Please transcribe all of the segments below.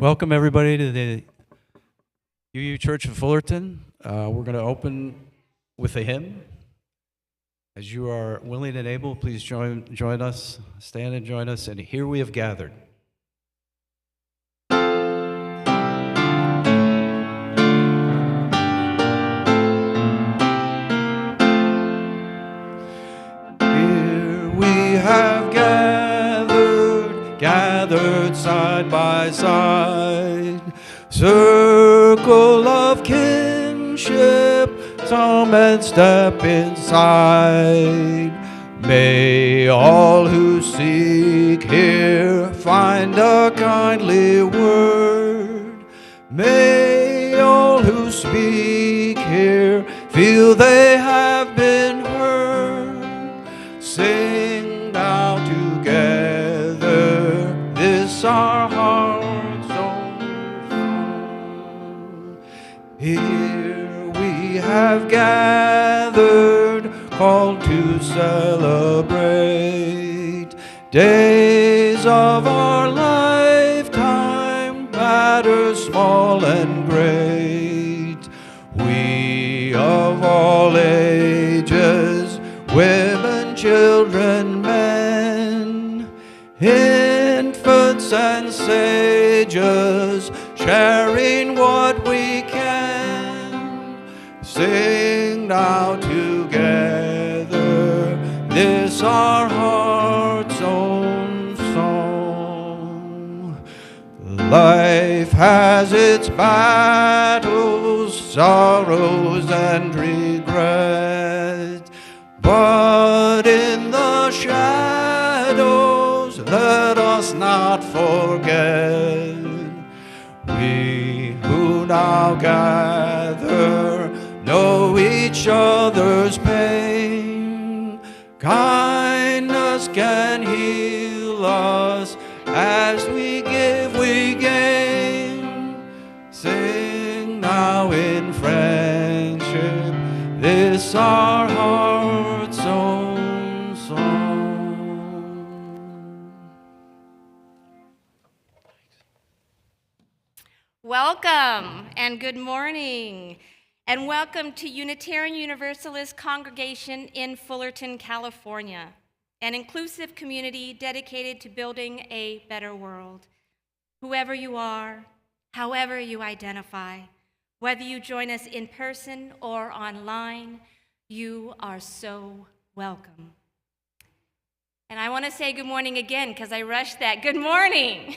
Welcome everybody to the UU Church of Fullerton. We're going to open with a hymn. As you are willing and able, please join us, stand and join us, and here we have gathered. Here we have gathered side by side, circle of kinship, come and step inside. May all who seek here find a kindly word. May all who speak here feel they have been heard. Sing now together this our heart's own song. Here we have gathered, called to celebrate days of our lifetime, matters small and great. We of all ages, women, children, men, infants and sages, sharing what we can. Sing now together this our heart's own song. Life has its battles, sorrows and regrets, but in the shadows let us not forget. We who now gather know each other's pain. Kindness can heal us. As we give, we gain. Sing now in friendship this our heart's own song. Welcome and good morning, and welcome to Unitarian Universalist Congregation in Fullerton, California, an inclusive community dedicated to building a better world. Whoever you are, however you identify, whether you join us in person or online, you are so welcome. And I want to say good morning again because I rushed that. Good morning.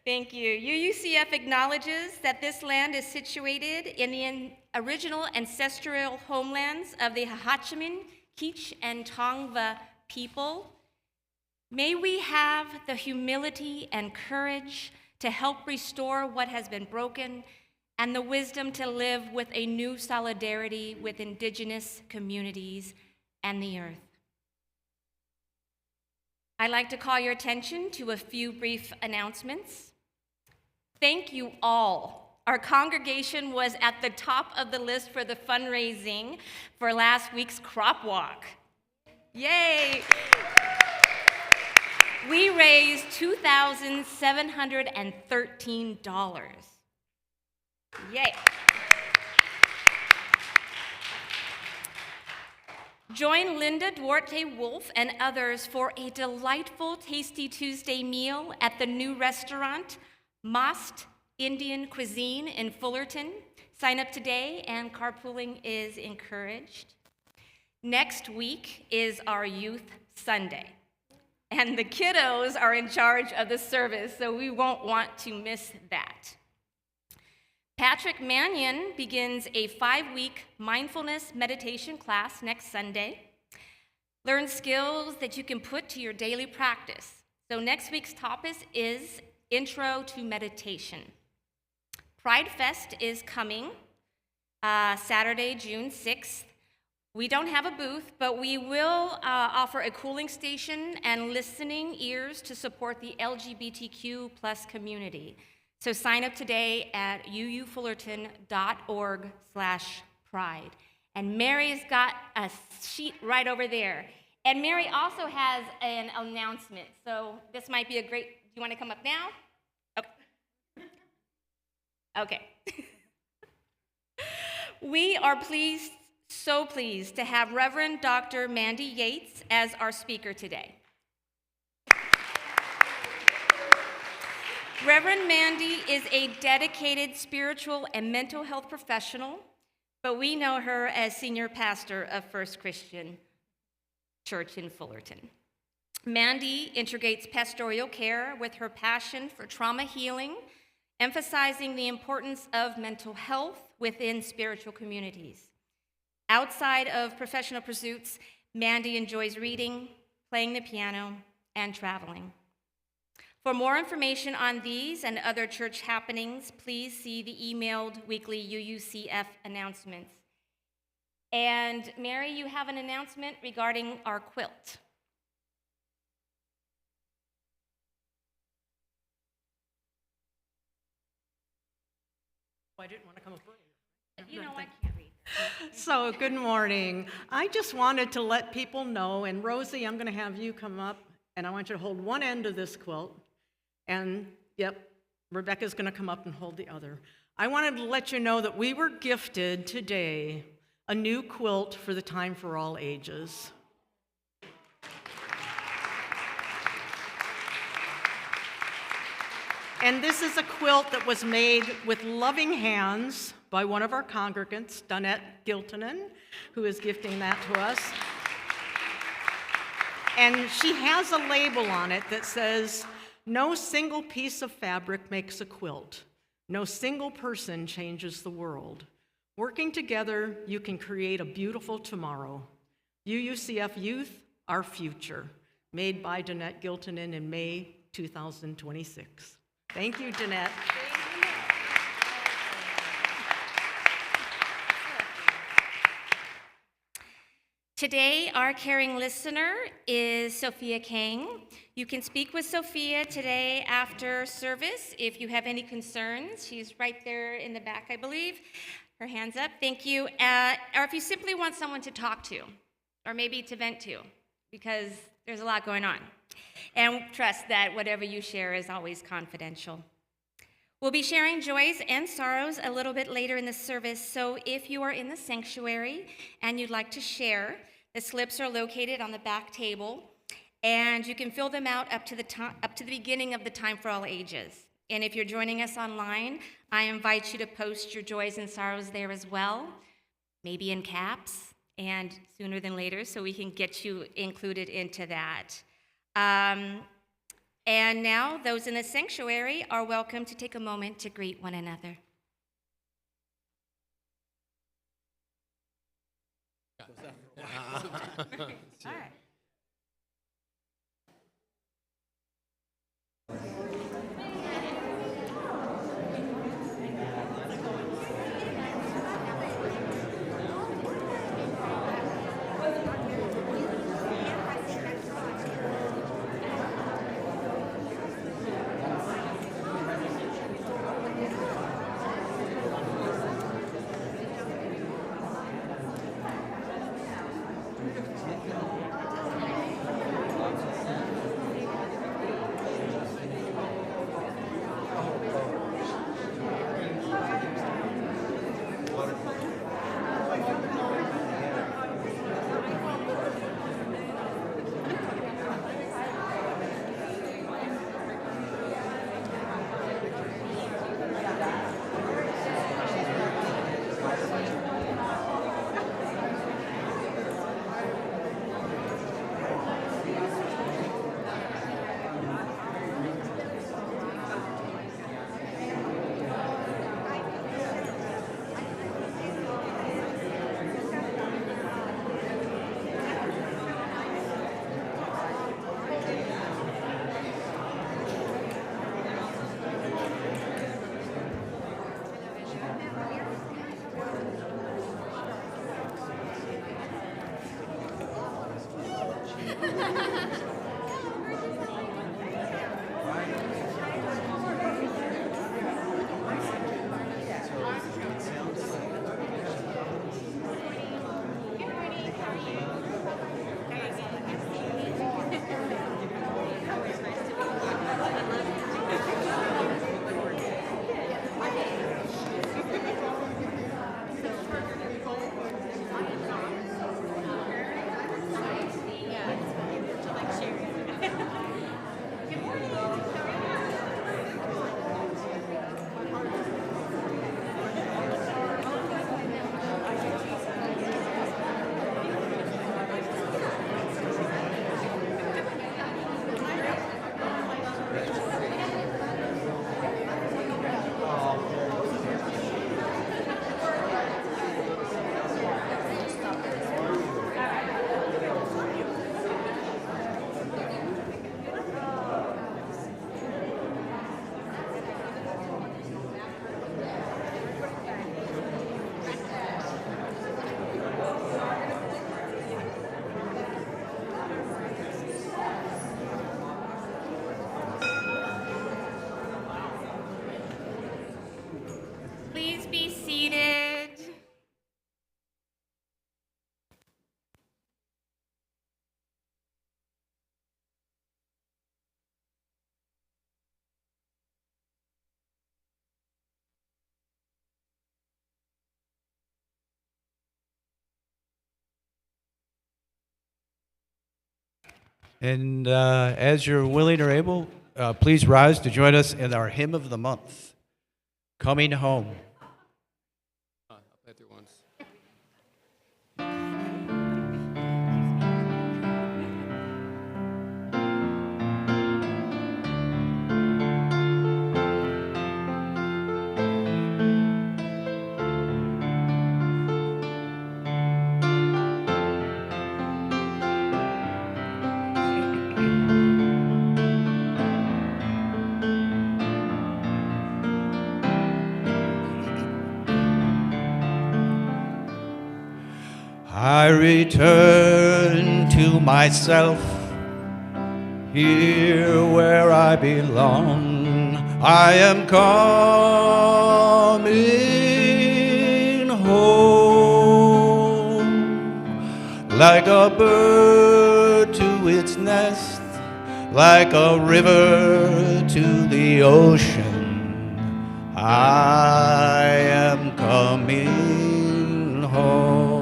Thank you. UUCF acknowledges that this land is situated in the original ancestral homelands of the Hahachimin, Kizh, and Tongva people. May we have the humility and courage to help restore what has been broken and the wisdom to live with a new solidarity with indigenous communities and the earth. I'd like to call your attention to a few brief announcements. Thank you all. Our congregation was at the top of the list for the fundraising for last week's crop walk. Yay! We raised $2,713. Yay! Join Linda Duarte Wolf and others for a delightful Tasty Tuesday meal at the new restaurant, Mast Indian Cuisine in Fullerton. Sign up today and carpooling is encouraged. Next week is our Youth Sunday, and the kiddos are in charge of the service, so we won't want to miss that. Patrick Mannion begins a 5-week mindfulness meditation class next Sunday. Learn skills that you can put to your daily practice. So next week's topic is Intro to Meditation. Pride Fest is coming Saturday, June 6th. We don't have a booth, but we will offer a cooling station and listening ears to support the LGBTQ plus community. So sign up today at uufullerton.org/pride. And Mary's got a sheet right over there. And Mary also has an announcement. So this might be a great, do you want to come up now? Okay. We are pleased, so pleased, to have Reverend Dr. Mandye Yates as our speaker today. Reverend Mandye is a dedicated spiritual and mental health professional, but we know her as senior pastor of First Christian Church in Fullerton. Mandye integrates pastoral care with her passion for trauma healing, emphasizing the importance of mental health within spiritual communities. Outside of professional pursuits, Mandye enjoys reading, playing the piano, and traveling. For more information on these and other church happenings, please see the emailed weekly UUCF announcements. And Mary, you have an announcement regarding our quilt. I didn't want to come up earlier. You know, I can't read. So, good morning. I just wanted to let people know, and Rosie, I'm going to have you come up, and I want you to hold one end of this quilt, and Rebecca's going to come up and hold the other. I wanted to let you know that we were gifted today a new quilt for the Time for All Ages. And this is a quilt that was made with loving hands by one of our congregants, Donette Giltonen, who is gifting that to us. And she has a label on it that says, "No single piece of fabric makes a quilt. No single person changes the world. Working together, you can create a beautiful tomorrow. UUCF Youth, our future." Made by Donette Giltonen in May 2026. Thank you, Donette. Today, our caring listener is Sophia Kang. You can speak with Sophia today after service if you have any concerns. She's right there in the back, I believe. Her hand's up, thank you. Or if you simply want someone to talk to, or maybe to vent to, because there's a lot going on. And trust that whatever you share is always confidential. We'll be sharing joys and sorrows a little bit later in the service, so if you are in the sanctuary and you'd like to share, the slips are located on the back table, and you can fill them out up to the beginning of the Time for All Ages. And if you're joining us online, I invite you to post your joys and sorrows there as well, maybe in caps, and sooner than later, so we can get you included into that. And now, those in the sanctuary are welcome to take a moment to greet one another. All right. And as you're willing or able, please rise to join us in our hymn of the month, Coming Home. I'll play through once. I return to myself, here where I belong. I am coming home, like a bird to its nest, like a river to the ocean. I am coming home.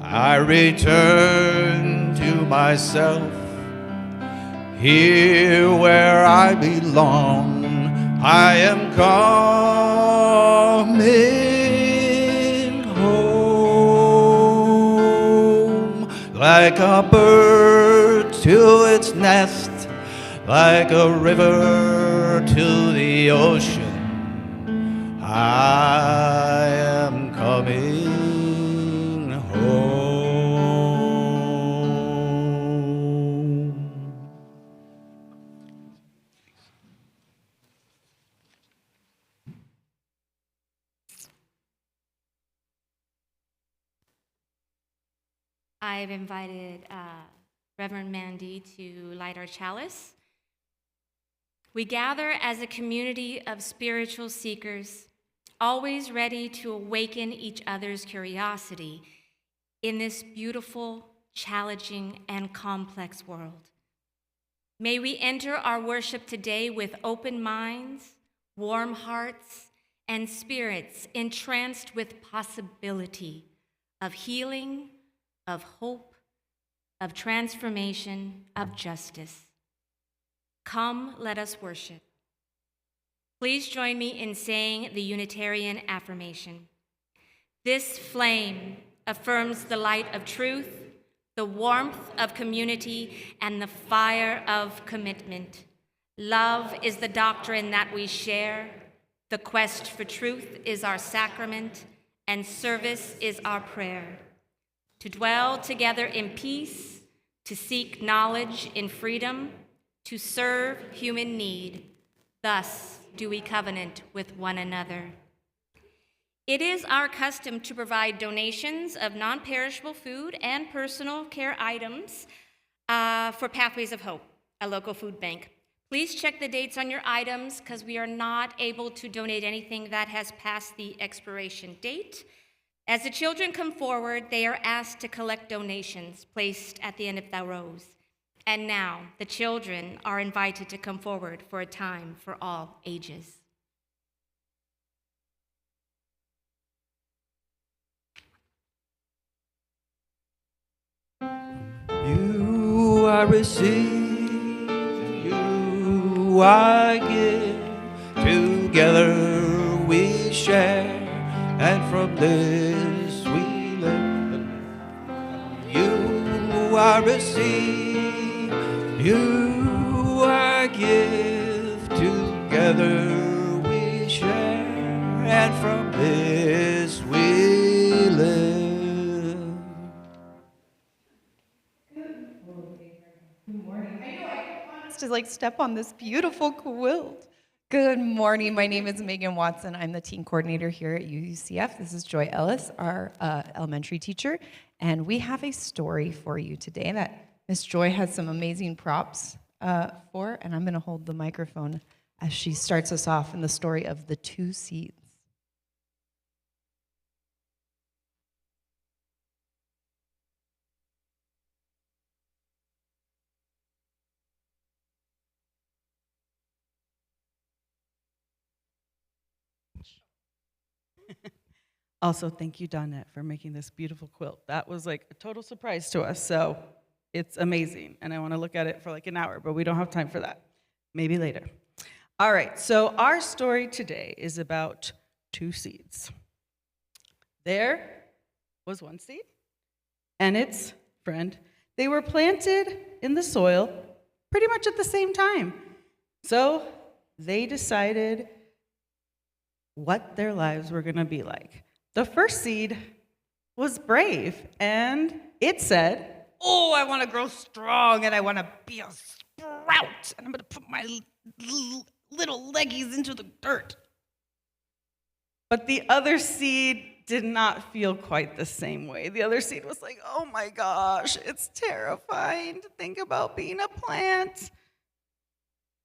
I return to myself, here where I belong. I am coming home, like a bird to its nest, like a river to the ocean. I am coming home. I've invited Reverend Mandye to light our chalice. We gather as a community of spiritual seekers, always ready to awaken each other's curiosity in this beautiful, challenging, and complex world. May we enter our worship today with open minds, warm hearts, and spirits entranced with possibility of healing, of hope, of transformation, of justice. Come, let us worship. Please join me in saying the Unitarian affirmation. This flame affirms the light of truth, the warmth of community, and the fire of commitment. Love is the doctrine that we share. The quest for truth is our sacrament, and service is our prayer. To dwell together in peace, to seek knowledge in freedom, to serve human need. Thus do we covenant with one another. It is our custom to provide donations of non-perishable food and personal care items for Pathways of Hope, a local food bank. Please check the dates on your items because we are not able to donate anything that has passed the expiration date. As the children come forward, they are asked to collect donations placed at the end of the rows. And now, the children are invited to come forward for a time for all ages. You I receive, you I give, together we share, and from this we live. You I receive, you I give, together we share, and from this we live. To step on this beautiful quilt. Good morning. My name is Megan Watson. I'm the teen coordinator here at UCF. This is Joy Ellis, our elementary teacher, and we have a story for you today that Miss Joy has some amazing props for, and I'm going to hold the microphone as she starts us off in the story of the two seeds. Also, thank you, Donette, for making this beautiful quilt. That was like a total surprise to us, so it's amazing. And I want to look at it for like an hour, but we don't have time for that. Maybe later. All right, so our story today is about two seeds. There was one seed and its friend. They were planted in the soil pretty much at the same time. So they decided what their lives were going to be like. The first seed was brave, and it said, "Oh, I want to grow strong, and I want to be a sprout, and I'm going to put my little leggies into the dirt." But the other seed did not feel quite the same way. The other seed was like, "Oh my gosh, it's terrifying to think about being a plant.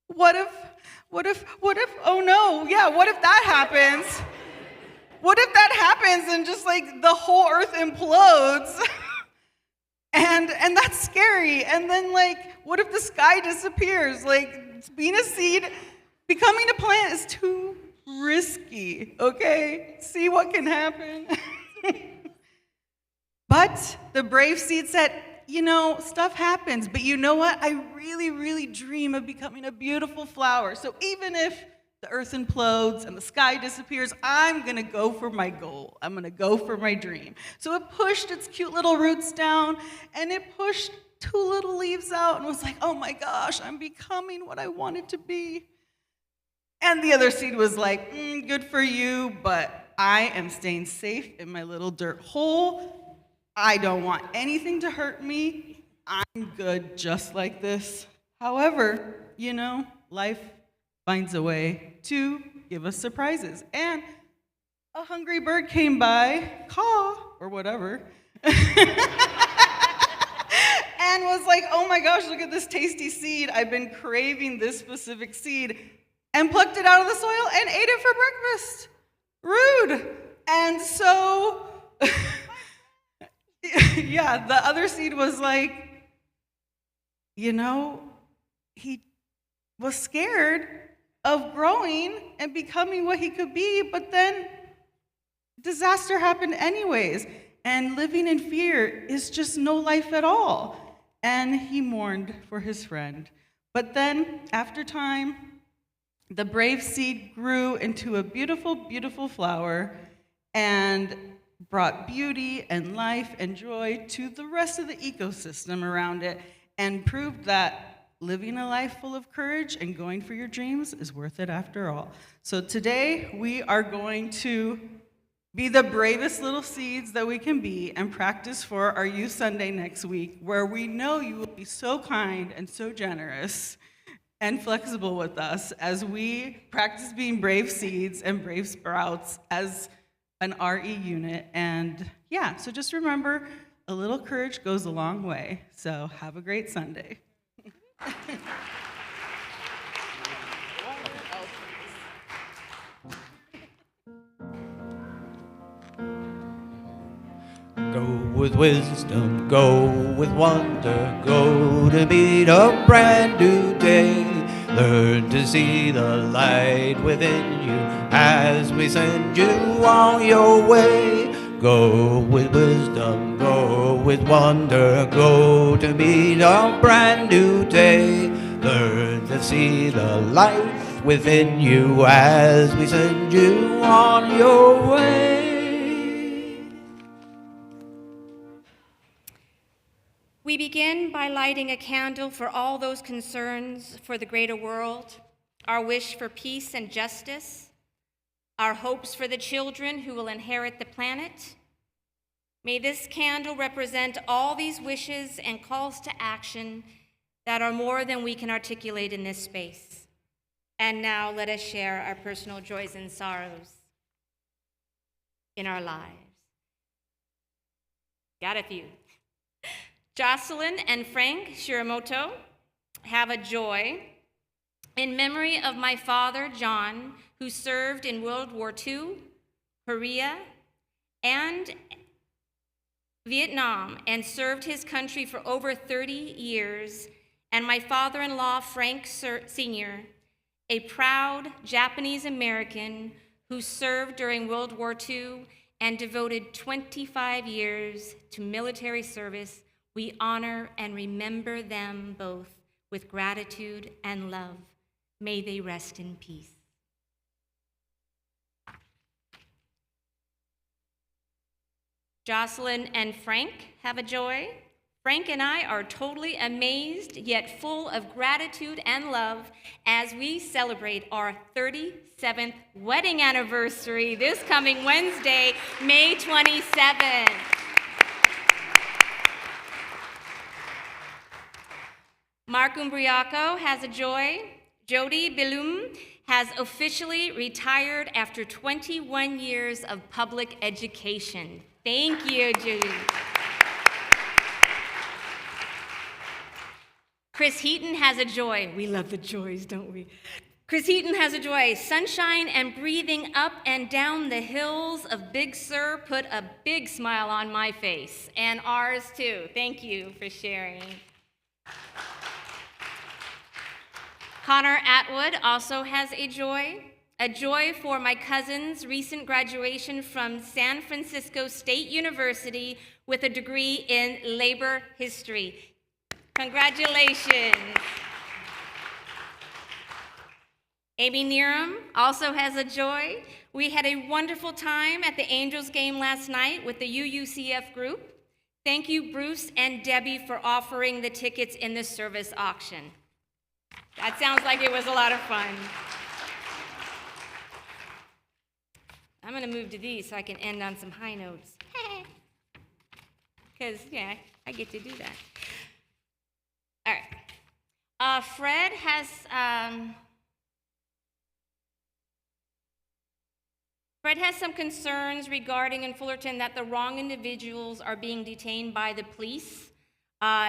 What if, oh no, yeah, what if that happens? What if that happens and just like the whole earth implodes?" and that's scary. And then like, what if the sky disappears? Like, being a seed, becoming a plant is too risky, okay? See what can happen. But the brave seed said, "You know, stuff happens, but you know what? I really, really dream of becoming a beautiful flower. So even if the earth implodes and the sky disappears, I'm gonna go for my goal. I'm gonna go for my dream." So it pushed its cute little roots down, and it pushed two little leaves out and was like, "Oh my gosh, I'm becoming what I wanted to be." And the other seed was like, "Good for you, but I am staying safe in my little dirt hole. I don't want anything to hurt me. I'm good just like this." However, you know, life finds a way to give us surprises. And a hungry bird came by, caw, or whatever, and was like, "Oh my gosh, look at this tasty seed. I've been craving this specific seed," and plucked it out of the soil and ate it for breakfast. Rude. And so, yeah, the other seed was like, you know, he was scared of growing and becoming what he could be, but then disaster happened anyways, and living in fear is just no life at all. And he mourned for his friend. But then, after time, the brave seed grew into a beautiful, beautiful flower and brought beauty and life and joy to the rest of the ecosystem around it, and proved that living a life full of courage and going for your dreams is worth it after all. So today, we are going to be the bravest little seeds that we can be and practice for our Youth Sunday next week, where we know you will be so kind and so generous and flexible with us as we practice being brave seeds and brave sprouts as an RE unit. And yeah, so just remember, a little courage goes a long way. So have a great Sunday. Go with wisdom, go with wonder, go to meet a brand new day. Learn to see the light within you as we send you on your way. Go with wisdom, go with wonder, go to meet a brand new day. Learn to see the light within you as we send you on your way. We begin by lighting a candle for all those concerns for the greater world, our wish for peace and justice, our hopes for the children who will inherit the planet. May this candle represent all these wishes and calls to action that are more than we can articulate in this space. And now let us share our personal joys and sorrows in our lives. Got a few. Jocelyn and Frank Shiramoto have a joy in memory of my father, John, who served in World War II, Korea, and Vietnam, and served his country for over 30 years, and my father-in-law, Frank Sr., a proud Japanese American who served during World War II and devoted 25 years to military service, we honor and remember them both with gratitude and love. May they rest in peace. Jocelyn and Frank have a joy. Frank and I are totally amazed, yet full of gratitude and love as we celebrate our 37th wedding anniversary this coming Wednesday, May 27th. Mark Umbriaco has a joy. Jody Bilum has officially retired after 21 years of public education. Thank you, Judy. Chris Heaton has a joy. We love the joys, don't we? Chris Heaton has a joy. Sunshine and breathing up and down the hills of Big Sur put a big smile on my face, and ours too. Thank you for sharing. Connor Atwood also has a joy for my cousin's recent graduation from San Francisco State University with a degree in labor history. Congratulations. Amy Neeram also has a joy. We had a wonderful time at the Angels game last night with the UUCF group. Thank you, Bruce and Debbie, for offering the tickets in the service auction. That sounds like it was a lot of fun. I'm going to move to these so I can end on some high notes. Because, yeah, I get to do that. All right. Fred has some concerns regarding in Fullerton that the wrong individuals are being detained by the police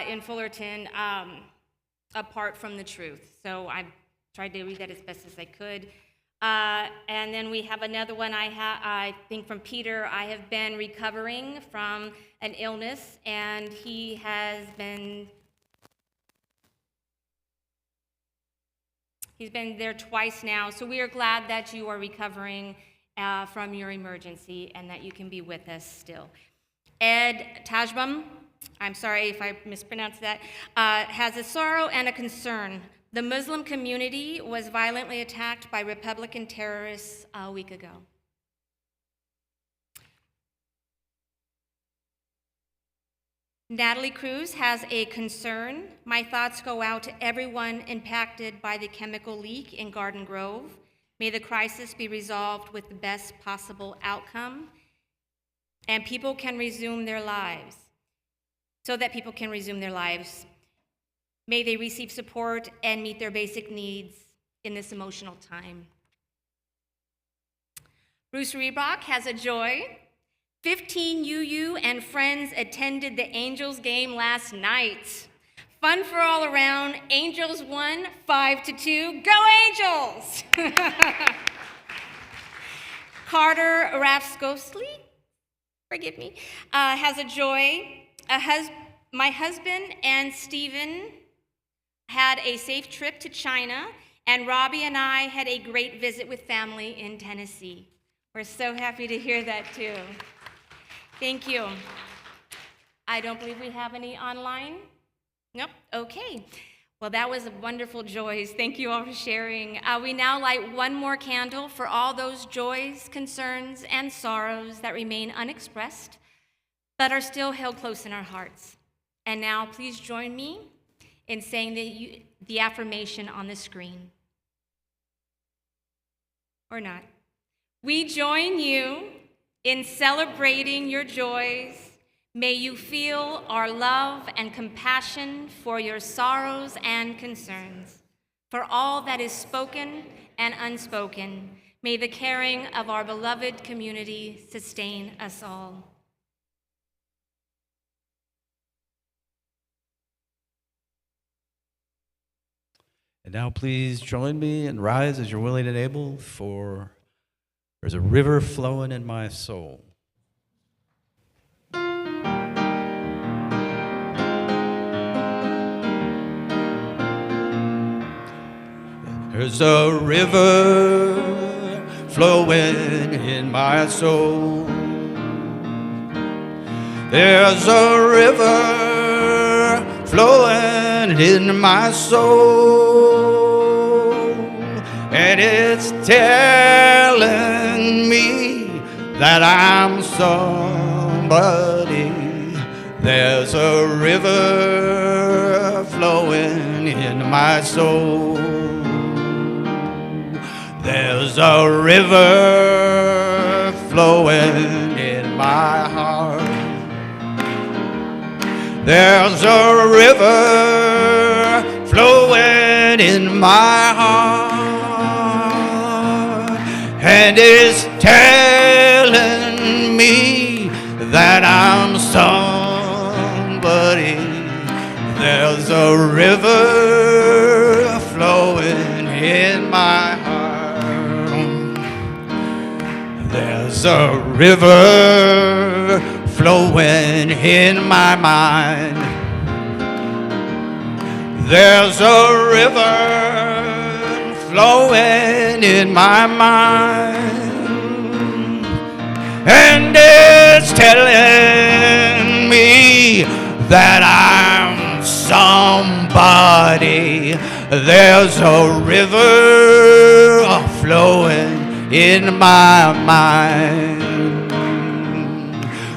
in Fullerton apart from the truth. So I tried to read that as best as I could. And then we have another one I think from Peter. I have been recovering from an illness, and he has been He's been there twice now, so we are glad that you are recovering from your emergency and that you can be with us still. Ed Tajbam, I'm sorry if I mispronounced that, has a sorrow and a concern. The Muslim community was violently attacked by Republican terrorists a week ago. Natalie Cruz has a concern. My thoughts go out to everyone impacted by the chemical leak in Garden Grove. May the crisis be resolved with the best possible outcome, and people can resume their lives, so that people can resume their lives. May they receive support and meet their basic needs in this emotional time. Bruce Reebok has a joy. 15 UU and friends attended the Angels game last night. Fun for all around. Angels won 5-2. Go Angels! Carter Rafskowski, forgive me, has a joy. My husband and Stephen had a safe trip to China, and Robbie and I had a great visit with family in Tennessee. We're so happy to hear that too. Thank you. I don't believe we have any online. Nope, okay. Well, that was wonderful joys. Thank you all for sharing. We now light one more candle for all those joys, concerns, and sorrows that remain unexpressed, but are still held close in our hearts. And now, please join me in saying the affirmation on the screen. Or not. We join you in celebrating your joys. May you feel our love and compassion for your sorrows and concerns. For all that is spoken and unspoken, may the caring of our beloved community sustain us all. And now please join me and rise as you're willing and able, for there's a river flowing in my soul. There's a river flowing in my soul. There's a river flowing in my soul, and it's telling me that I'm somebody. There's a river flowing in my soul. There's a river flowing in my heart. There's a river flowing in my heart, and it's telling me that I'm somebody. There's a river flowing in my heart. There's a river flowing in my mind. There's a river flowing in my mind, and it's telling me that I'm somebody. There's a river flowing in my mind.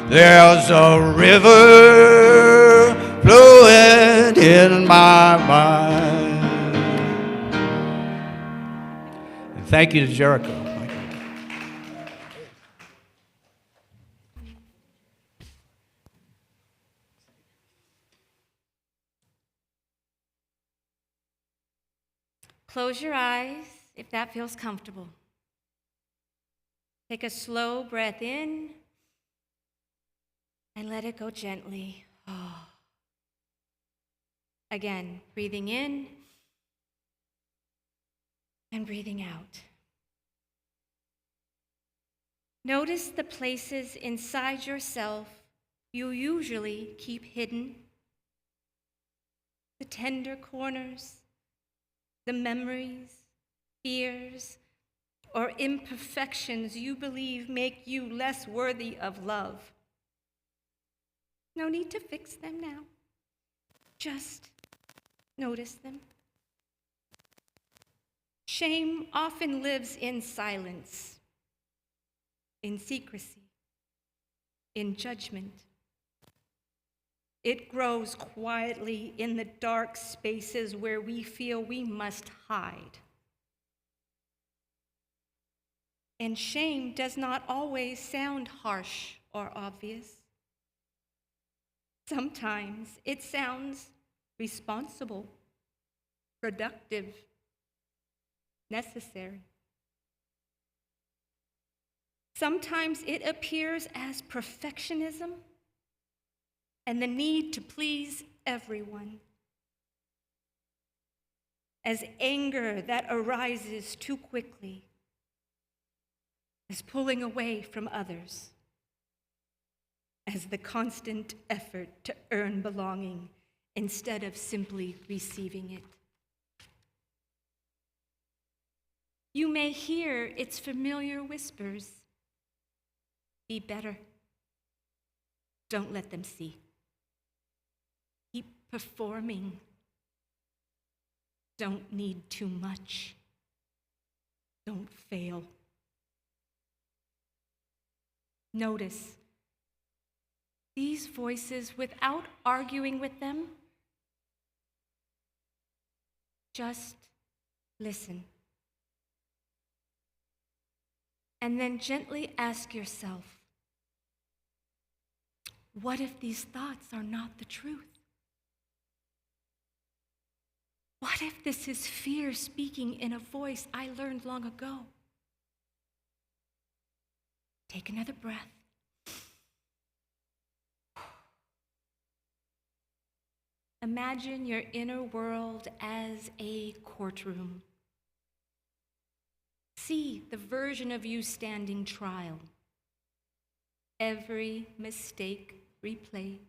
There's a river flowing in my mind. And thank you to Jericho. Close your eyes if that feels comfortable. Take a slow breath in and let it go gently. Oh. Again, breathing in and breathing out. Notice the places inside yourself you usually keep hidden, the tender corners, the memories, fears, or imperfections you believe make you less worthy of love. No need to fix them now. Just notice them. Shame often lives in silence, in secrecy, in judgment. It grows quietly in the dark spaces where we feel we must hide. And shame does not always sound harsh or obvious. Sometimes it sounds responsible, productive, necessary. Sometimes it appears as perfectionism and the need to please everyone, as anger that arises too quickly, as pulling away from others, as the constant effort to earn belonging instead of simply receiving it. You may hear its familiar whispers. Be better. Don't let them see. Keep performing. Don't need too much. Don't fail. Notice these voices without arguing with them. Just listen. And then gently ask yourself, what if these thoughts are not the truth? What if this is fear speaking in a voice I learned long ago? Take another breath. Imagine your inner world as a courtroom. See the version of you standing trial. Every mistake replayed.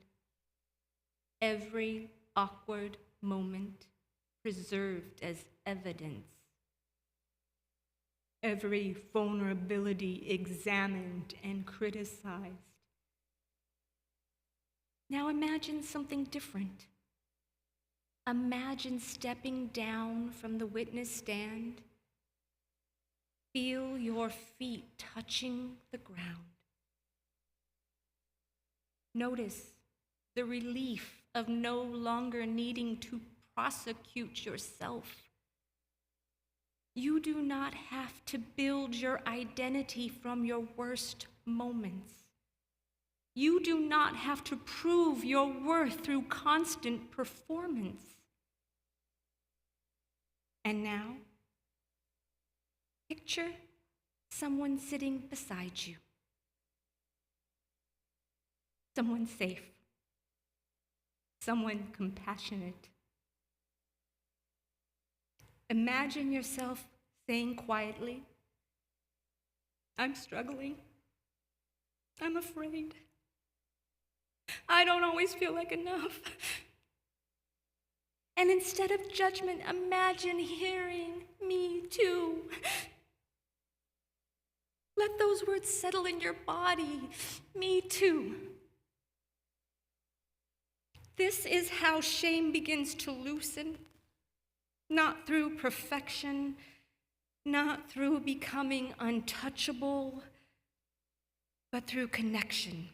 Every awkward moment preserved as evidence. Every vulnerability examined and criticized. Now imagine something different. Imagine stepping down from the witness stand. Feel your feet touching the ground. Notice the relief of no longer needing to prosecute yourself. You do not have to build your identity from your worst moments. You do not have to prove your worth through constant performance. And now, picture someone sitting beside you. Someone safe. Someone compassionate. Imagine yourself saying quietly, "I'm struggling. I'm afraid. I don't always feel like enough." And instead of judgment, imagine hearing, "Me too." Let those words settle in your body. Me too. This is how shame begins to loosen, not through perfection, not through becoming untouchable, but through connection,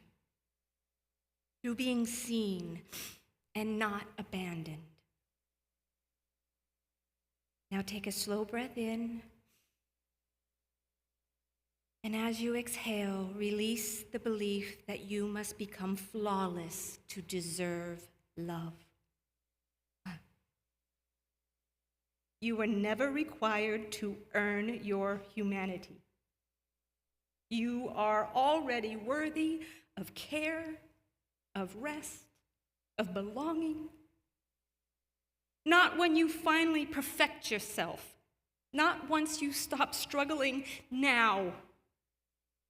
through being seen and not abandoned. Now take a slow breath in, and as you exhale, release the belief that you must become flawless to deserve love. You were never required to earn your humanity. You are already worthy of care, of rest, of belonging. Not when you finally perfect yourself, not once you stop struggling, now,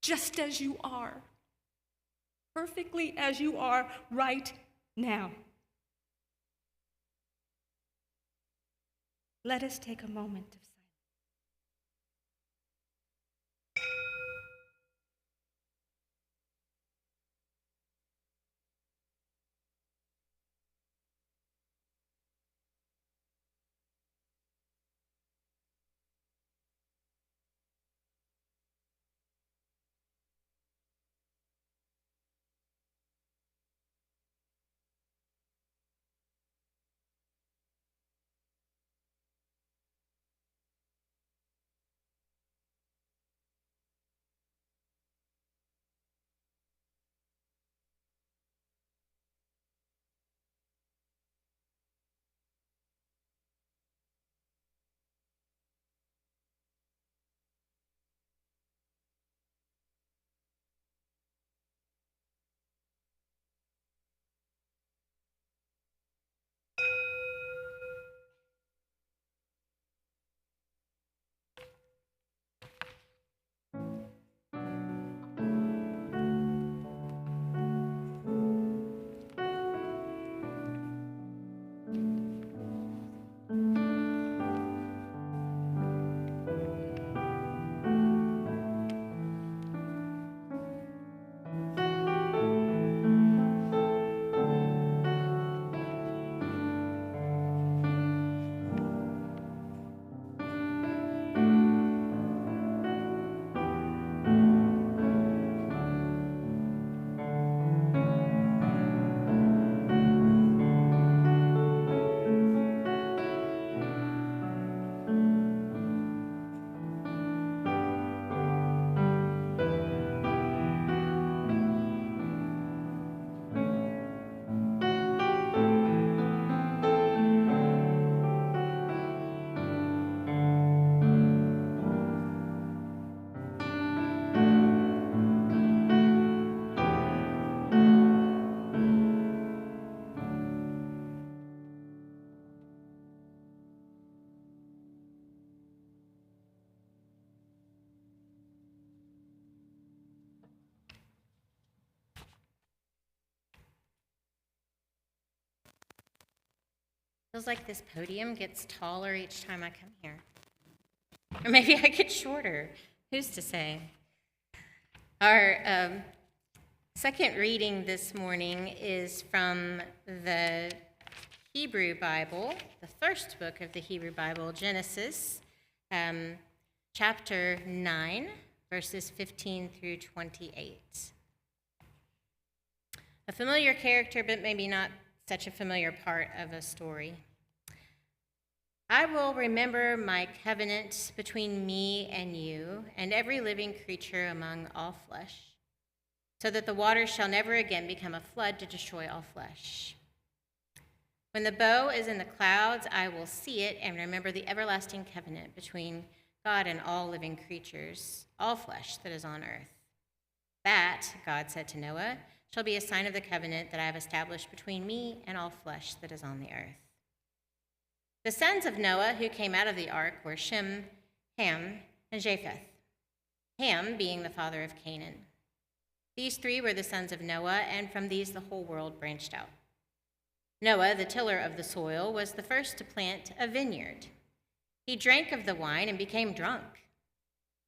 just as you are, perfectly as you are right now. Let us take a moment of silence. Feels like this podium gets taller each time I come here. Or maybe I get shorter. Who's to say? Our Second reading this morning is from the Hebrew Bible, the first book of the Hebrew Bible, Genesis, chapter 9, verses 15 through 28. A familiar character, but maybe not such a familiar part of a story. I will remember my covenant between me and you and every living creature among all flesh, so that the waters shall never again become a flood to destroy all flesh. When the bow is in the clouds, I will see it and remember the everlasting covenant between God and all living creatures, all flesh that is on earth. That, God said to Noah, shall be a sign of the covenant that I have established between me and all flesh that is on the earth. The sons of Noah who came out of the ark were Shem, Ham, and Japheth, Ham being the father of Canaan. These three were the sons of Noah, and from these the whole world branched out. Noah, the tiller of the soil, was the first to plant a vineyard. He drank of the wine and became drunk,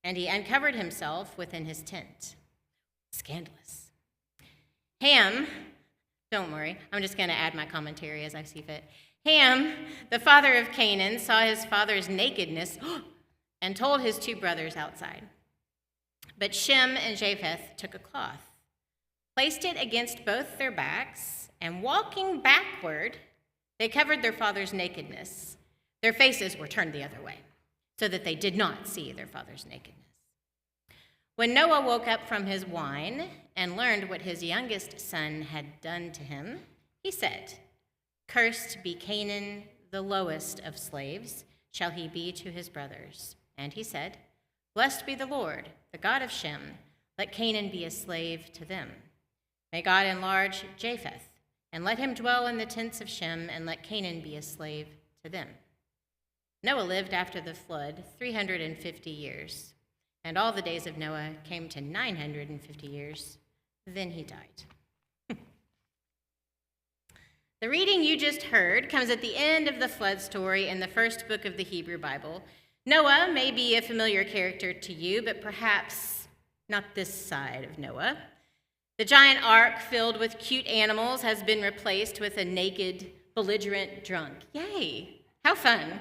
and he uncovered himself within his tent. Scandalous. Ham, don't worry, I'm just going to add my commentary as I see fit. Ham, the father of Canaan, saw his father's nakedness and told his two brothers outside. But Shem and Japheth took a cloth, placed it against both their backs, and walking backward, they covered their father's nakedness. Their faces were turned the other way, so that they did not see their father's nakedness. When Noah woke up from his wine and learned what his youngest son had done to him, he said, "Cursed be Canaan, the lowest of slaves, shall he be to his brothers." And he said, "Blessed be the Lord, the God of Shem, let Canaan be a slave to them. May God enlarge Japheth, and let him dwell in the tents of Shem, and let Canaan be a slave to them." Noah lived after the flood 350 years, and all the days of Noah came to 950 years. Then he died. The reading you just heard comes at the end of the flood story in the first book of the Hebrew Bible. Noah may be a familiar character to you, but perhaps not this side of Noah. The giant ark filled with cute animals has been replaced with a naked, belligerent drunk. Yay! How fun.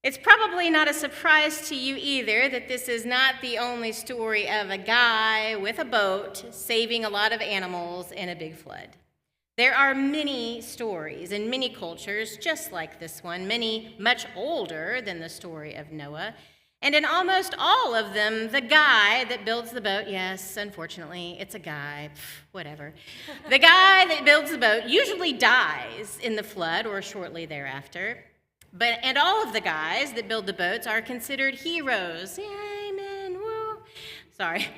It's probably not a surprise to you either that this is not the only story of a guy with a boat saving a lot of animals in a big flood. There are many stories in many cultures just like this one, many much older than the story of Noah. And in almost all of them, the guy that builds the boat, yes, unfortunately, it's a guy, whatever. The guy that builds the boat usually dies in the flood or shortly thereafter. And all of the guys that build the boats are considered heroes. Yeah, amen, woo. Sorry.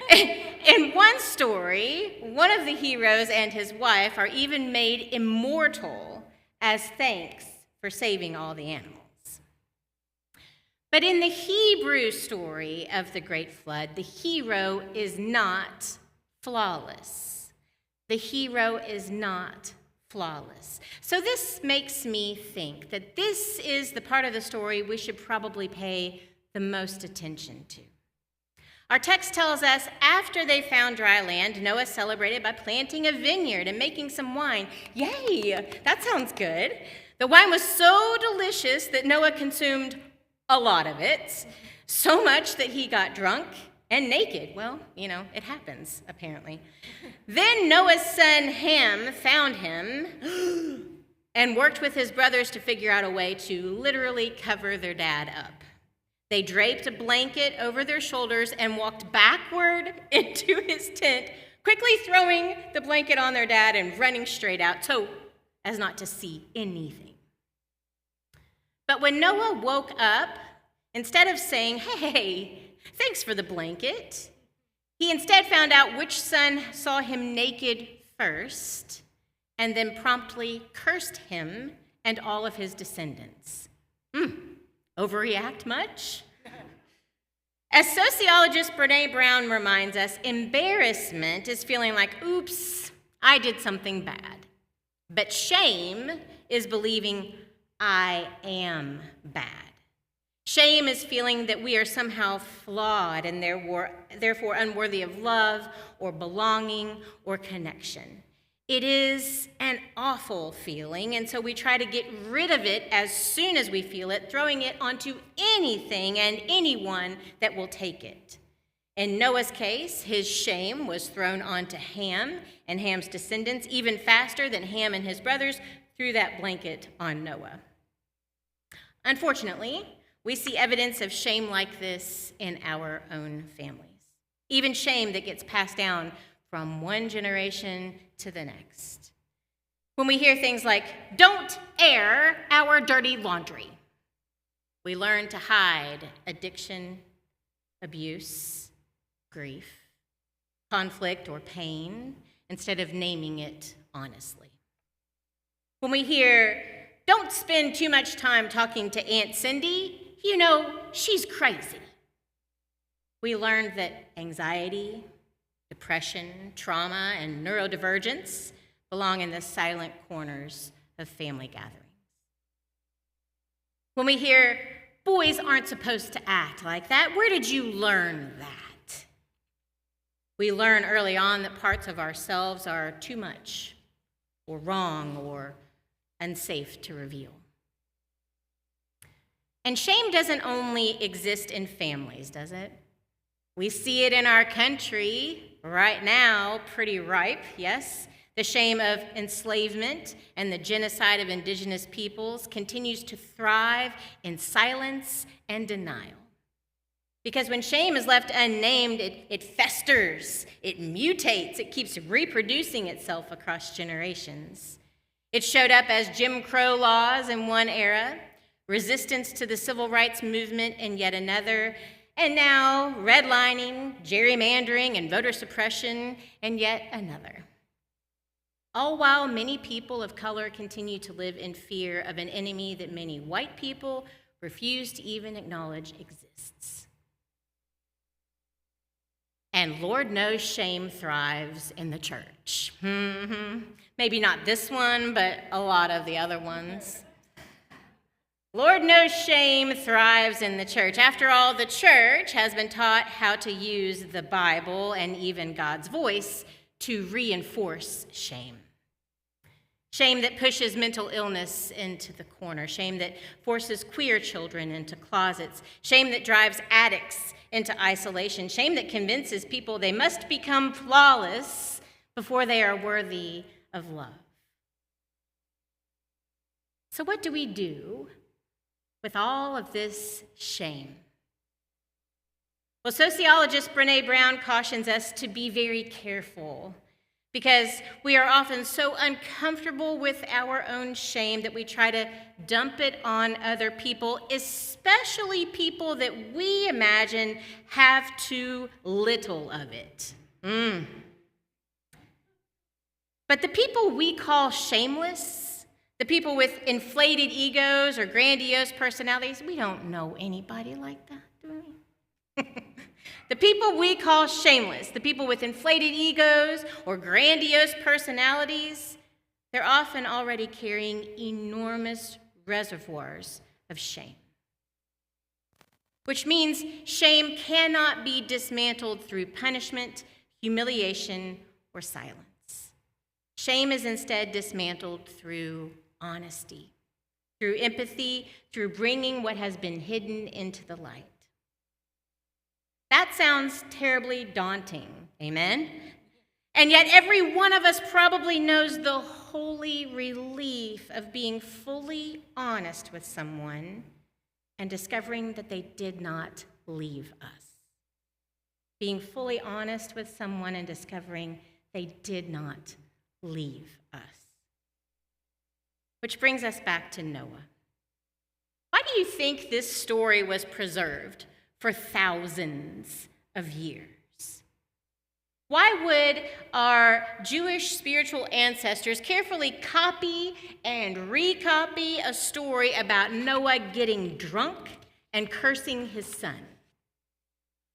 In one story, one of the heroes and his wife are even made immortal as thanks for saving all the animals. But in the Hebrew story of the Great Flood, the hero is not flawless. The hero is not flawless. So this makes me think that this is the part of the story we should probably pay the most attention to. Our text tells us after they found dry land, Noah celebrated by planting a vineyard and making some wine. Yay, that sounds good. The wine was so delicious that Noah consumed a lot of it, so much that he got drunk and naked. Well, it happens, apparently. Then Noah's son Ham found him and worked with his brothers to figure out a way to literally cover their dad up. They draped a blanket over their shoulders and walked backward into his tent, quickly throwing the blanket on their dad and running straight out so as not to see anything. But when Noah woke up, instead of saying, "Hey, thanks for the blanket," he instead found out which son saw him naked first and then promptly cursed him and all of his descendants. Overreact much? As sociologist Brené Brown reminds us, embarrassment is feeling like, oops, I did something bad. But shame is believing I am bad. Shame is feeling that we are somehow flawed and therefore unworthy of love or belonging or connection. It is an awful feeling, and so we try to get rid of it as soon as we feel it, throwing it onto anything and anyone that will take it. In Noah's case, his shame was thrown onto Ham and Ham's descendants even faster than Ham and his brothers threw that blanket on Noah. Unfortunately, we see evidence of shame like this in our own families, even shame that gets passed down from one generation to the next. When we hear things like, "Don't air our dirty laundry," we learn to hide addiction, abuse, grief, conflict, or pain instead of naming it honestly. When we hear, "Don't spend too much time talking to Aunt Cindy, you know, she's crazy," we learn that anxiety, depression, trauma, and neurodivergence belong in the silent corners of family gatherings. When we hear, "Boys aren't supposed to act like that," where did you learn that? We learn early on that parts of ourselves are too much, or wrong, or unsafe to reveal. And shame doesn't only exist in families, does it? We see it in our country right now, pretty ripe, yes. The shame of enslavement and the genocide of indigenous peoples continues to thrive in silence and denial. Because when shame is left unnamed, it festers, it mutates, it keeps reproducing itself across generations. It showed up as Jim Crow laws in one era, resistance to the civil rights movement in yet another, and now redlining, gerrymandering, and voter suppression in yet another. All while many people of color continue to live in fear of an enemy that many white people refuse to even acknowledge exists. And Lord knows shame thrives in the church. Maybe not this one, but a lot of the other ones. Lord knows shame thrives in the church. After all, the church has been taught how to use the Bible and even God's voice to reinforce shame. Shame that pushes mental illness into the corner. Shame that forces queer children into closets. Shame that drives addicts into isolation. Shame that convinces people they must become flawless before they are worthy of love. So what do we do with all of this shame? Well, sociologist Brené Brown cautions us to be very careful because we are often so uncomfortable with our own shame that we try to dump it on other people, especially people that we imagine have too little of it. But the people we call shameless, the people with inflated egos or grandiose personalities, we don't know anybody like that, do we? The people we call shameless, the people with inflated egos or grandiose personalities, they're often already carrying enormous reservoirs of shame. Which means shame cannot be dismantled through punishment, humiliation, or silence. Shame is instead dismantled through honesty, through empathy, through bringing what has been hidden into the light. That sounds terribly daunting, amen? And yet every one of us probably knows the holy relief of being fully honest with someone and discovering that they did not leave us. Being fully honest with someone and discovering they did not leave us. Which brings us back to Noah. Why do you think this story was preserved for thousands of years? Why would our Jewish spiritual ancestors carefully copy and recopy a story about Noah getting drunk and cursing his son?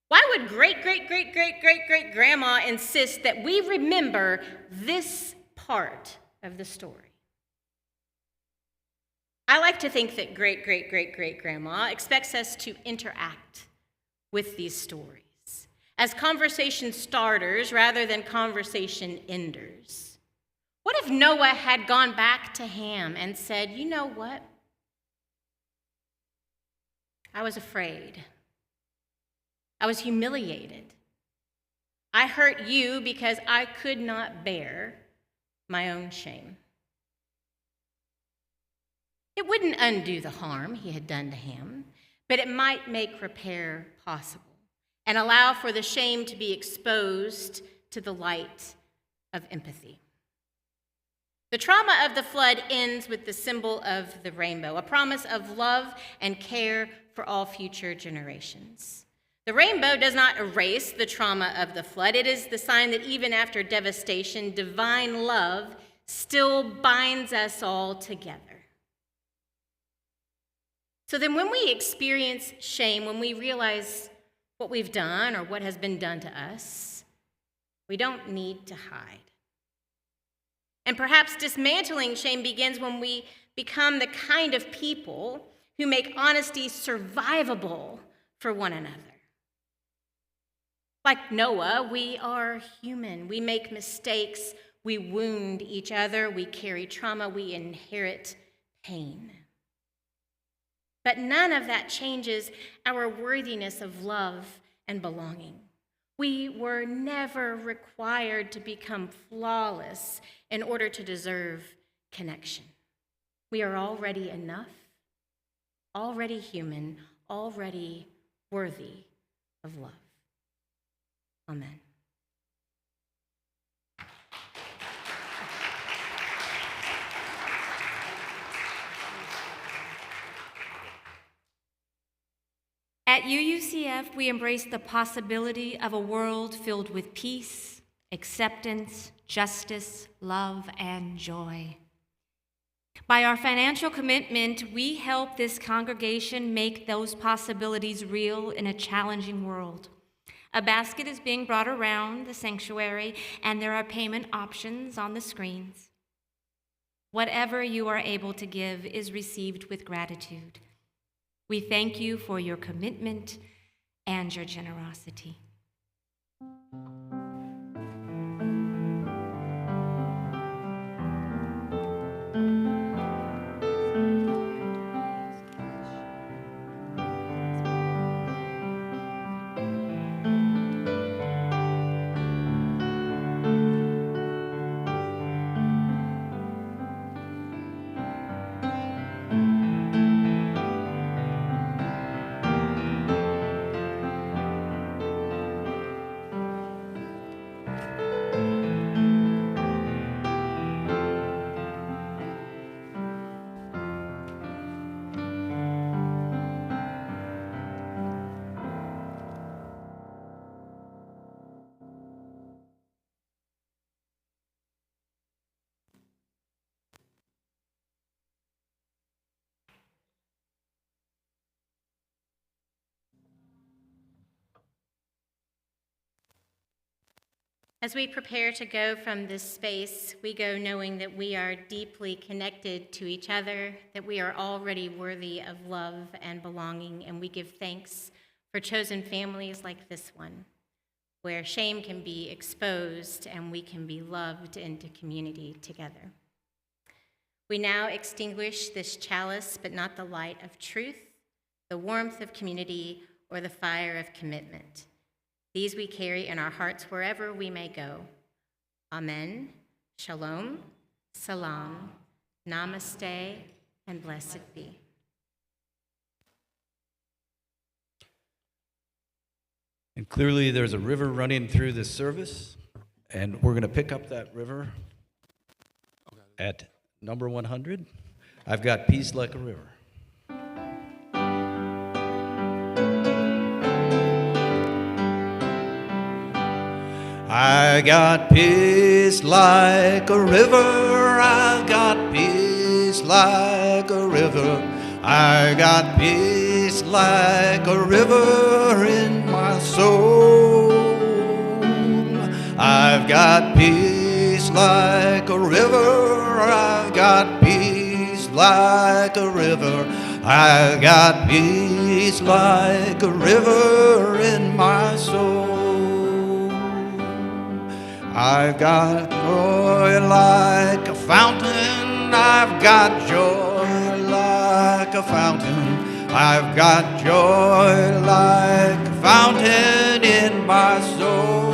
Why would great-great-great-great-great-great-grandma insist that we remember this part of the story? I like to think that great-great-great-great-grandma expects us to interact with these stories as conversation starters rather than conversation enders. What if Noah had gone back to Ham and said, you know what? I was afraid. I was humiliated. I hurt you because I could not bear my own shame. It wouldn't undo the harm he had done to Ham, but it might make repair possible and allow for the shame to be exposed to the light of empathy. The trauma of the flood ends with the symbol of the rainbow, a promise of love and care for all future generations. The rainbow does not erase the trauma of the flood. It is the sign that even after devastation, divine love still binds us all together. So then when we experience shame, when we realize what we've done or what has been done to us, we don't need to hide. And perhaps dismantling shame begins when we become the kind of people who make honesty survivable for one another. Like Noah, we are human. We make mistakes. We wound each other. We carry trauma. We inherit pain. But none of that changes our worthiness of love and belonging. We were never required to become flawless in order to deserve connection. We are already enough, already human, already worthy of love. Amen. At UUCF, we embrace the possibility of a world filled with peace, acceptance, justice, love, and joy. By our financial commitment, we help this congregation make those possibilities real in a challenging world. A basket is being brought around the sanctuary, and there are payment options on the screens. Whatever you are able to give is received with gratitude. We thank you for your commitment and your generosity. As we prepare to go from this space, we go knowing that we are deeply connected to each other, that we are already worthy of love and belonging, and we give thanks for chosen families like this one, where shame can be exposed and we can be loved into community together. We now extinguish this chalice, but not the light of truth, the warmth of community, or the fire of commitment. These we carry in our hearts wherever we may go. Amen, shalom, salam, namaste, and blessed be. And clearly there's a river running through this service, and we're going to pick up that river at number 100. I've got peace like a river. I got peace like a river, I got peace like a river, I got peace like a river in my soul. I've got peace like a river, I've got peace like a river. I've got peace like a river in my soul. I've got joy like a fountain. I've got joy like a fountain. I've got joy like a fountain in my soul.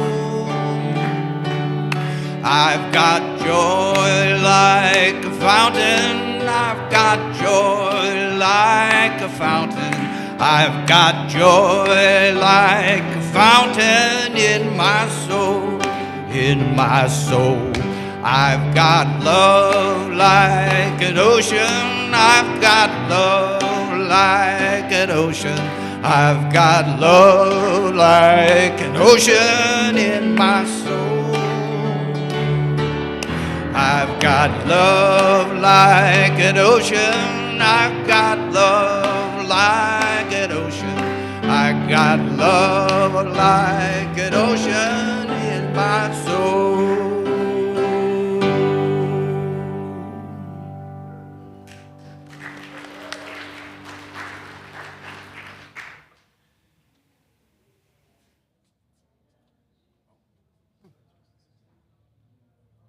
I've got joy like a fountain. I've got joy like a fountain. I've got joy like a fountain in my soul. In my soul. I've got love like an ocean. I've got love like an ocean. I've got love like an ocean in my soul. I've got love like an ocean. I've got love like an ocean. I've got love like an ocean in my soul.